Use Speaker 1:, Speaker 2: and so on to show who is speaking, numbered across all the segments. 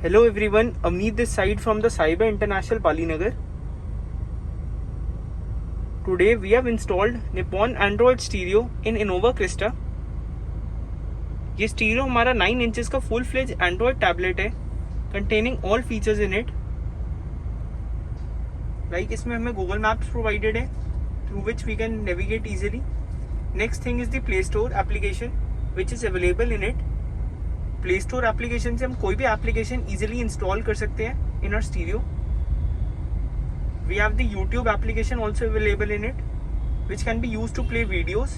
Speaker 1: Hello everyone, Avneet this side from the Cyber International Palinagar. Today we have installed Nippon Android Stereo in Innova Krista. ये stereo हमारा 9 inches का full fledge Android tablet है containing all features in it. Like इसमें हमें Google Maps provided है through which we can navigate easily. Next thing is the play store application which is available in it. Play store application से हम कोई भी application easily install कर सकते हैं in our stereo. We have the YouTube application also available in it which can be used to play videos.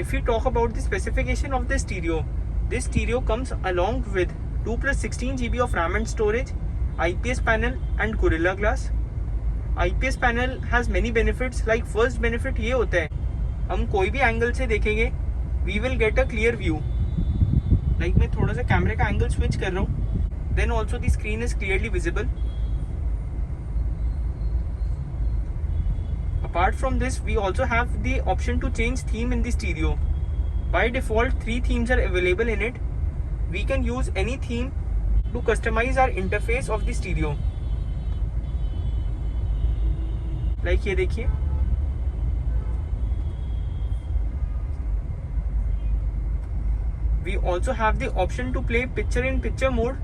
Speaker 1: If we talk about the specification of the stereo, this stereo comes along with 2 plus 16 GB of RAM and storage, IPS panel and Gorilla Glass. IPS panel has many benefits. Like first benefit ये होता है हम कोई भी angle से देखेंगे we will get a clear view. Like मैं थोड़ा सा कैमरे का एंगल स्विच कर रहा हूँ, then also the screen is clearly visible. Apart from this, we also have the option to change theme in the stereo. By default, 3 themes are available in it. We can use any theme to customize our interface of the stereo. Like ये देखिए, we also have the option to play picture-in-picture mode,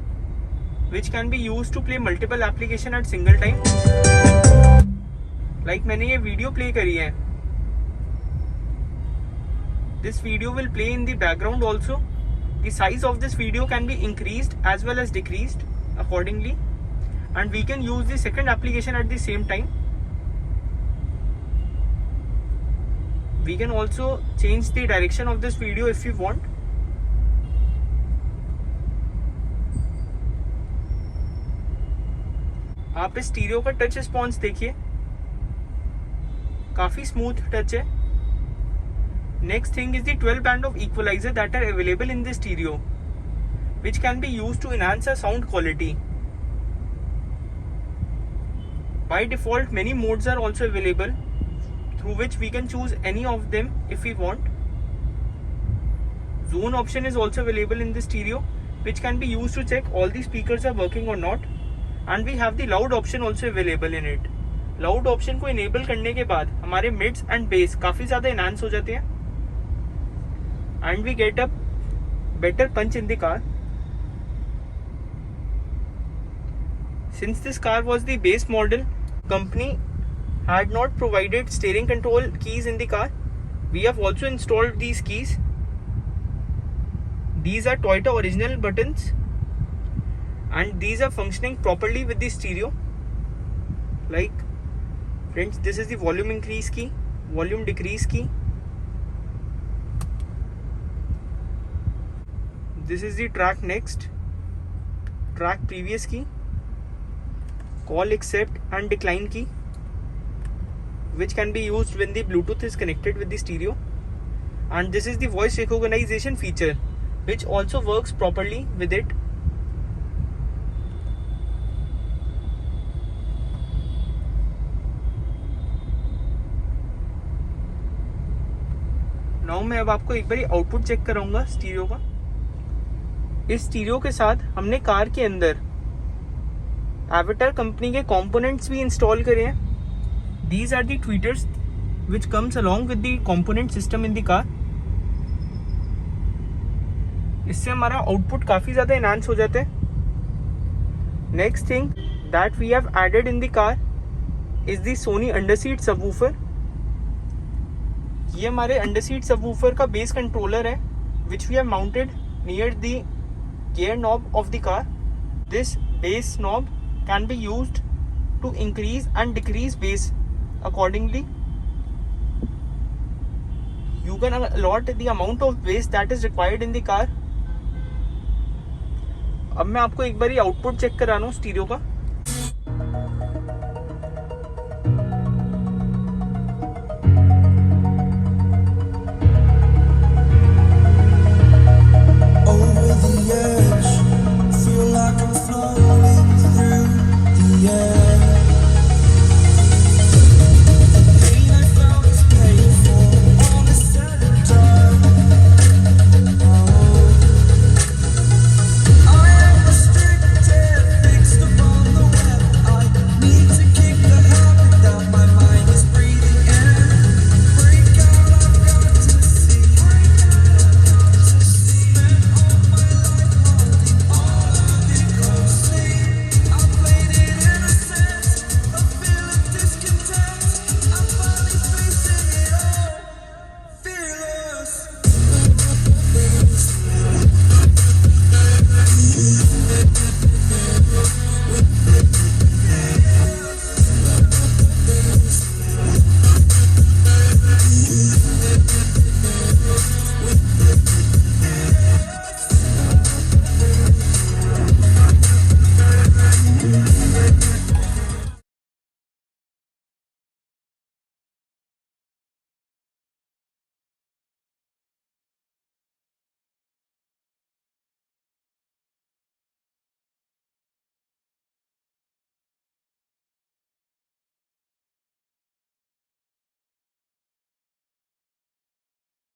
Speaker 1: which can be used to play multiple applications at single time. Like मैंने ये video play करी है. This video will play in the background also. The size of this video can be increased as well as decreased accordingly, and we can use the second application at the same time. We can also change the direction of this video if we want. आप इस stereo का touch response देखिए, काफी smooth touch है. Next thing is the 12 band of equalizer that are available in the stereo which can be used to enhance a sound quality. By default many modes are also available through which we can choose any of them if we want. Zone option is also available in the stereo which can be used to check all the speakers are working or not, and we have the loud option also available in it. Loud option को enable करने के बाद हमारे midst and base काफी ज्यादा enhance हो जाते हैं and we get a better punch in the car. Since this car was the base model, company had not provided steering control keys in the car. We have also installed these keys. These are Toyota original buttons and these are functioning properly with the stereo. Like friends, this is the volume increase key, volume decrease key. This is the track next, track previous key, call accept and decline key, which can be used when the Bluetooth is connected with the stereo. And this is the voice recognition feature, which also works properly with it. Now मैं अब आपको एक बारी output check कराऊंगा stereo का. इस stereo के साथ हमने कार के अंदर एवेटर कंपनी के कंपोनेंट्स भी इंस्टॉल करे हैं. These are the tweeters which comes along with the component system in the car. इससे हमारा आउटपुट काफी ज्यादा एनहांस हो जाता है. Next thing that we have added in the car is the Sony under seat subwoofer. ये हमारे under seat subwoofer का बेस कंट्रोलर है which we have mounted near the gear knob of the car. This bass knob can be used to increase and decrease bass accordingly. You can allot the amount of bass that is required in the car. अब मैं आपको एक बारी output check करा रहा हूँ stereo का.